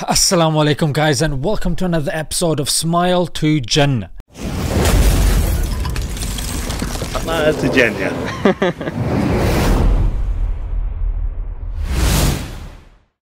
Assalamu alaikum guys, and welcome to another episode of Smile to Jannah. Smile to Jannah.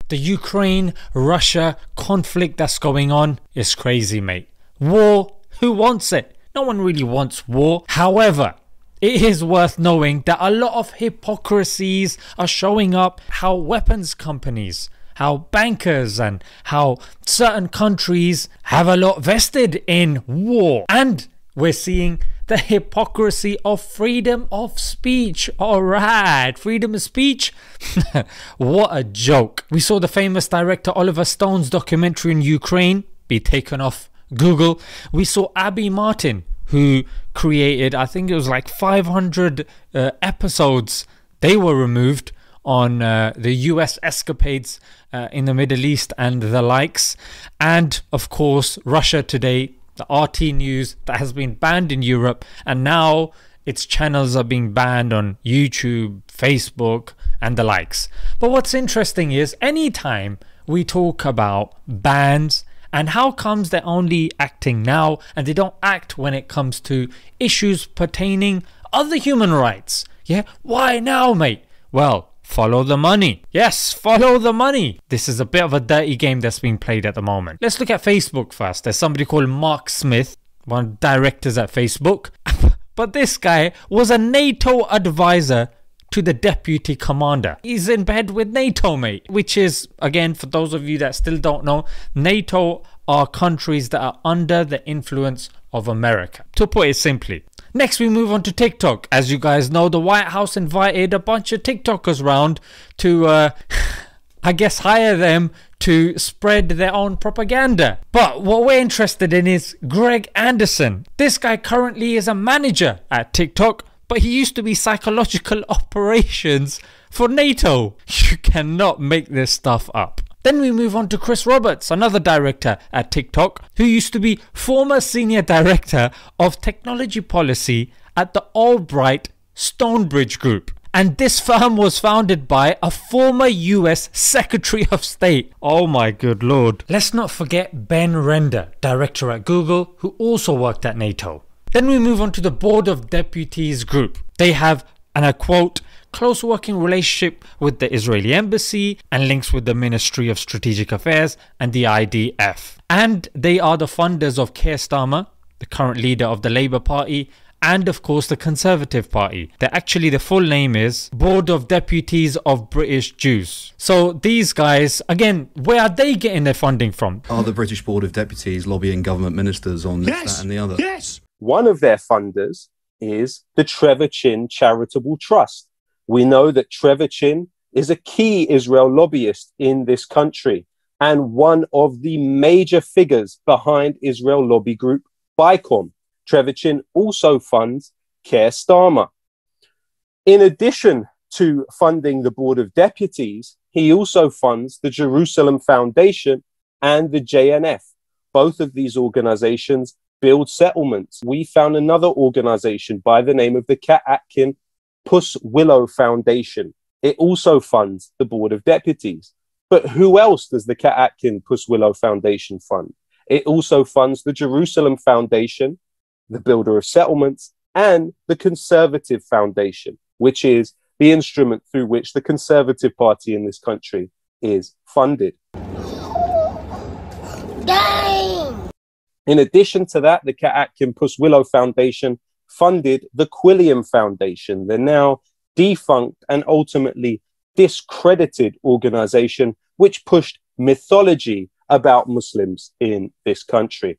The Ukraine-Russia conflict that's going on is crazy, mate. War, who wants it? No one really wants war. However, it is worth knowing that a lot of hypocrisies are showing up. How weapons companies, how bankers and how certain countries have a lot vested in war. And we're seeing the hypocrisy of freedom of speech. Alright, freedom of speech? What a joke. We saw the famous director Oliver Stone's documentary in Ukraine be taken off Google. We saw Abby Martin, who created, I think it was like 500 episodes. They were removed on the US escapades in the Middle East and the likes. And of course, Russia Today, the RT News, that has been banned in Europe, and now its channels are being banned on YouTube, Facebook and the likes. But what's interesting is anytime we talk about bans and how comes they're only acting now and they don't act when it comes to issues pertaining other human rights. Yeah, why now, mate? Well, follow the money. Yes, follow the money. This is a bit of a dirty game that's being played at the moment. Let's look at Facebook first. There's somebody called Mark Smith, one of the directors at Facebook. But this guy was a NATO advisor to the deputy commander. He's in bed with NATO, mate. Which is, again, for those of you that still don't know, NATO are countries that are under the influence of America, to put it simply. Next, we move on to TikTok. As you guys know, the White House invited a bunch of TikTokers round to, I guess, hire them to spread their own propaganda. But what we're interested in is Greg Anderson. This guy currently is a manager at TikTok, but he used to be psychological operations for NATO. You cannot make this stuff up. Then we move on to Chris Roberts, another director at TikTok, who used to be former senior director of technology policy at the Albright Stonebridge Group. And this firm was founded by a former US Secretary of State. Oh my good lord. Let's not forget Ben Render, director at Google, who also worked at NATO. Then we move on to the Board of Deputies group. They have, and I quote, close working relationship with the Israeli embassy and links with the Ministry of Strategic Affairs and the IDF. And they are the funders of Keir Starmer, the current leader of the Labour Party, and of course the Conservative Party. The full name is Board of Deputies of British Jews. So these guys, again, where are they getting their funding from? Are the British Board of Deputies lobbying government ministers on this, that and the other? Yes. One of their funders is the Trevor Chin Charitable Trust. We know that Trevor Chin is a key Israel lobbyist in this country and one of the major figures behind Israel lobby group BICOM. Trevor Chin also funds Keir Starmer. In addition to funding the Board of Deputies, he also funds the Jerusalem Foundation and the JNF. Both of these organizations build settlements. We found another organization by the name of the Cat Atkin Puss Willow Foundation. It also funds the Board of Deputies. But who else does the Cat Atkin Puss Willow Foundation fund? It also funds the Jerusalem Foundation, the Builder of Settlements, and the Conservative Foundation, which is the instrument through which the Conservative Party in this country is funded. In addition to that, the Cat Atkin Puss Willow Foundation funded the Quilliam Foundation, the now defunct and ultimately discredited organization which pushed mythology about Muslims in this country.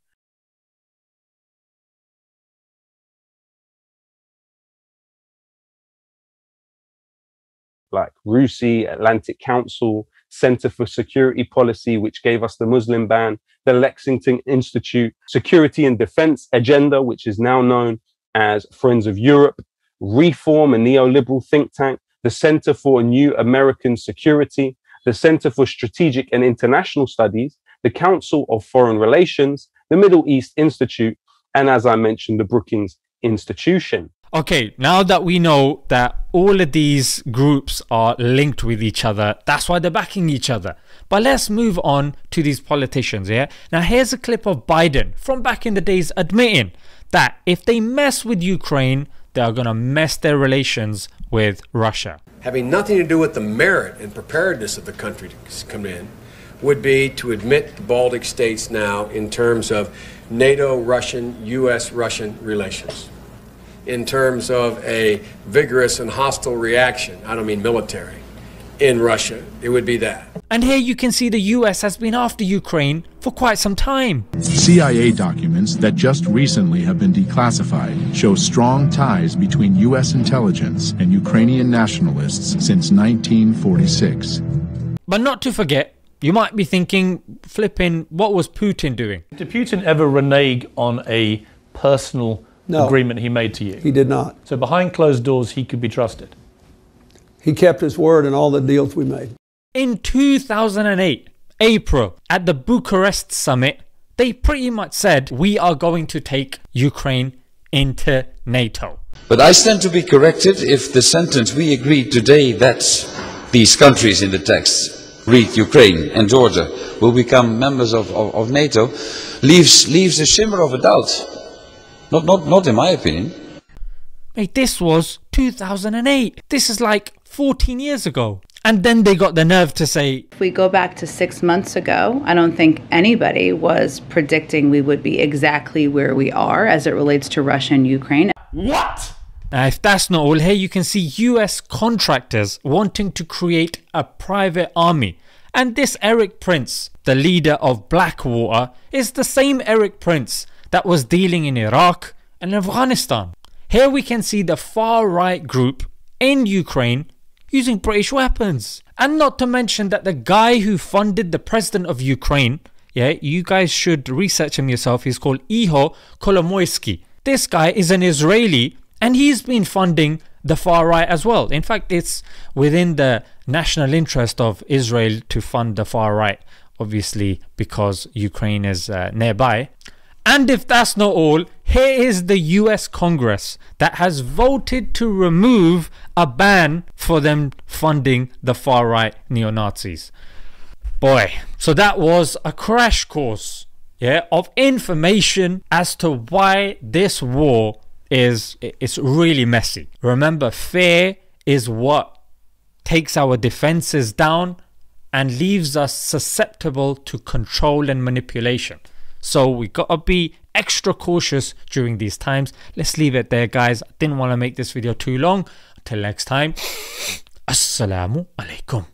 Like RUSI, Atlantic Council, Center for Security Policy, which gave us the Muslim ban, the Lexington Institute, Security and Defense Agenda, which is now known as Friends of Europe, Reform, a neoliberal think tank, the Center for New American Security, the Center for Strategic and International Studies, the Council of Foreign Relations, the Middle East Institute, and as I mentioned, the Brookings Institution. Okay, now that we know that all of these groups are linked with each other, that's why they're backing each other. But let's move on to these politicians, yeah? Now here's a clip of Biden from back in the days admitting that if they mess with Ukraine, they are going to mess their relations with Russia. Having nothing to do with the merit and preparedness of the country to come in, would be to admit the Baltic states now in terms of NATO-Russian, U.S.-Russian relations. In terms of a vigorous and hostile reaction, I don't mean military, in Russia, it would be that. And here you can see the US has been after Ukraine for quite some time. CIA documents that just recently have been declassified show strong ties between US intelligence and Ukrainian nationalists since 1946. But not to forget, you might be thinking, flipping, what was Putin doing? Did Putin ever renege on a personal agreement he made to you? He did not. So behind closed doors, he could be trusted. He kept his word in all the deals we made. In 2008, April, at the Bucharest summit, they pretty much said, we are going to take Ukraine into NATO. But I stand to be corrected if the sentence we agreed today that these countries in the text, read Ukraine and Georgia, will become members of NATO, leaves a shimmer of a doubt. Not in my opinion. Mate, this was 2008. This is like 14 years ago. And then they got the nerve to say, if we go back to 6 months ago, I don't think anybody was predicting we would be exactly where we are as it relates to Russia and Ukraine. What? Now, if that's not all, here you can see US contractors wanting to create a private army. And this Eric Prince, the leader of Blackwater, is the same Eric Prince that was dealing in Iraq and Afghanistan. Here we can see the far-right group in Ukraine using British weapons. And not to mention that the guy who funded the president of Ukraine, yeah, you guys should research him yourself, he's called Ihor Kolomoisky. This guy is an Israeli and he's been funding the far right as well. In fact, it's within the national interest of Israel to fund the far right, obviously because Ukraine is nearby. And if that's not all, here is the US Congress that has voted to remove a ban for them funding the far right neo-Nazis. Boy, so that was a crash course, yeah, of information as to why this war it's really messy. Remember, fear is what takes our defenses down and leaves us susceptible to control and manipulation. So we gotta be extra cautious during these times. Let's leave it there, guys. I didn't want to make this video too long. Until next time, Assalamu alaikum.